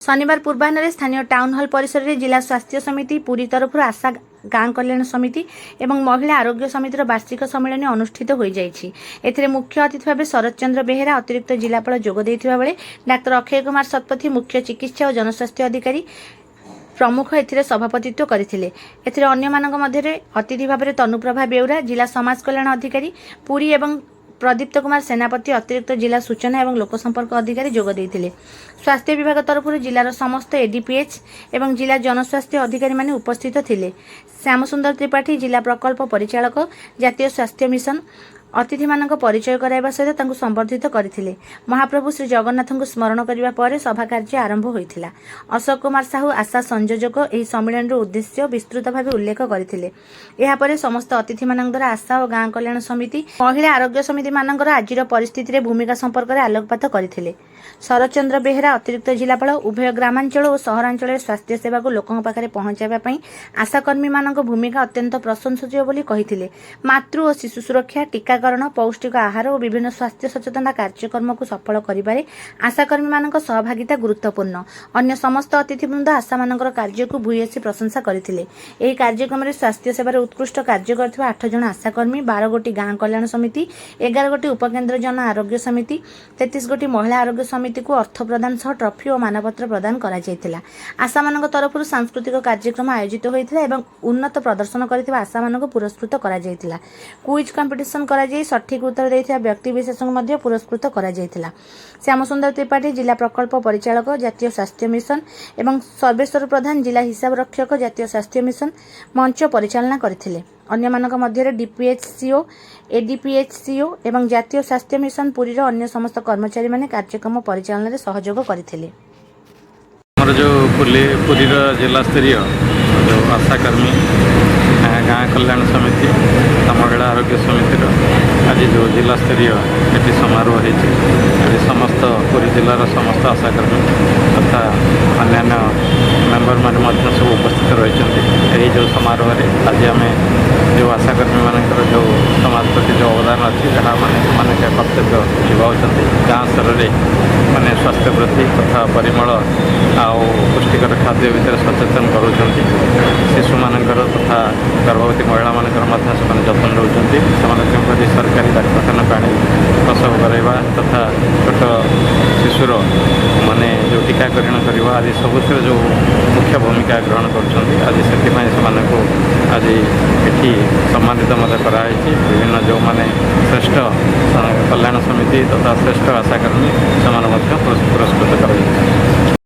शनिवार पूर्वाह्न स्थानीय टाउन हल परिसर में जिला स्वास्थ्य समिति पुरी तरफ आशा गाँ कल्याण समिति एवं महिला आरोग्य समितिर वार्षिक सम्मेलन अनुष्ठित हो जाइछि। एथिरे मुख्य अतिथि भाव शरद चंद्र बेहेरा अतिरिक्त जिलापाल जोग देइथिबा बेले डाक्टर अक्षय कुमार शतपथी मुख्य चिकित्सा और जनस्वास्थ्य अधिकारी प्रमुख एथिरे सभापतित्व करथिले। एथिरे अन्य मानक मध्यरे अतिथि भाव में तनुप्रभा बेउरा जिला समाज कल्याण अधिकारी पुरी एवं प्रदीप्त कुमार सेनापति अतिरिक्त जिला सूचना और लोकसंपर्क अधिकारी जोग देइथिले। स्वास्थ्य विभाग तरफ जिलार समस्त एडीपीएच एवं जिला जनस्वास्थ्य अधिकारी माने उपस्थित थिले। श्यामसुंदर त्रिपाठी जिला प्रकल्प परिचालक जातीय स्वास्थ्य मिशन अतिथि मानक परिचय कराइबा सहित तांको संबर्धित करथिले। महाप्रभु श्री जगन्नाथ को स्मरण करने पर सभा कार्य आरंभ होइथिला। अशोक कुमार साहू आशा संयोजक एही सम्मेलन उद्देश्य विस्तृत भाव उल्लेख करथिले। एहा परे समस्त अतिथि मानक द्वारा आशा और गाँ कल्याण समिति महिला आरोग्य समिति मानकर आजिर परिस्थिति रे भूमिका संपर्क में आलोकपात करथिले। शरद चंद्र बेहेरा अतिरिक्त जिलापाल उभय ग्रामांचल और सहरांचल स्वास्थ्य सेवा को लोकों पाखरे पहुंचाइबा पई आशाकर्मी मानक भूमिका अत्यंत प्रशंसनीय बोली कहिथिले। मातृ और शिशु सुरक्षा टीकाकरण पौष्टिक आहार और विभिन्न स्वास्थ्य सचेतना कार्यक्रम को सफल करिबारे आशाकर्मी मानक सहभागिता गुरुत्वपूर्ण। अन्य समस्त अतिथिवृंद आशा मानकर कार्य को भूयसी प्रशंसा करथिले। एही कार्यक्रम में स्वास्थ्य सेवार उत्कृष्ट कार्य करथिबा 8 जन आशाकर्मी 12 गोटी गाँ कल्याण समिति 11 गोटी उपकेन्द्र जन आरोग्य समिति 33 गोटी महिला आरोग्य समिति को अर्थ प्रदान सह ट्रफी और मानपत्र प्रदान करा जायतिला। आशा मानक तरफ सांस्कृतिक कार्यक्रम आयोजित होइथिला एवं उन्नत प्रदर्शन करथिबा आशा मानक पुरस्कृत करा जायतिला। क्विज कंपिटिशन करा जाय सठिक उत्तर देइथिबा व्यक्ति विशेष मध्य पुरस्कृत करा जायतिला। श्यामसुंदर त्रिपाठी जिला प्रकल्प परिचालक जातीय स्वास्थ्य मिशन एवं सर्वेश्वर प्रधान जिला हिसाब रक्षक जातीय स्वास्थ्य मिशन मंच परिचालना करथिले। अन्य मानक मध्य डीपीएचसीओ एडीपीएचसीओ एवं जातीय स्वास्थ्य मिशन पुरी अन्य समस्त कर्मचारी माने कार्यक्रम परिचालन में सहयोग करथिले। जो पुरी जिला स्तरीय जो आशाकर्मी गाँ कल्याण समिति महिला आरोग्य समितिर आज जो जिला स्तरीय ये समारोह होती समस्त पुरी जिलार समस्त आशाकर्मी तथा अन्य मेम्बर मैंने सब उपस्थित रही जो समारोह आज आम जो आशाकर्मी मान जो समाज प्रति जो अवदान अच्छी जहाँ मैंने कर्तव्य निभाऊँच गाँ स्तर में मैंने स्वास्थ्य प्रति तथा परिमल आउ पुष्टिकर खाद्य भितर सचेतन करूँ शिशु मानकर तथा गर्भवती महिला मानकर जत्न रोचे से सरकारी डाक्तखाना पानी प्रसव कराइबा तथा छोट शिशुर माने जो टीकाकरण करवा आदि सबुथ जो मुख्य भूमिका ग्रहण कर आज से आज ये सम्मानित कराई विभिन्न जो माने श्रेष्ठ कल्याण समिति तथा श्रेष्ठ आशाकर्मी से पुरस्कृत कर।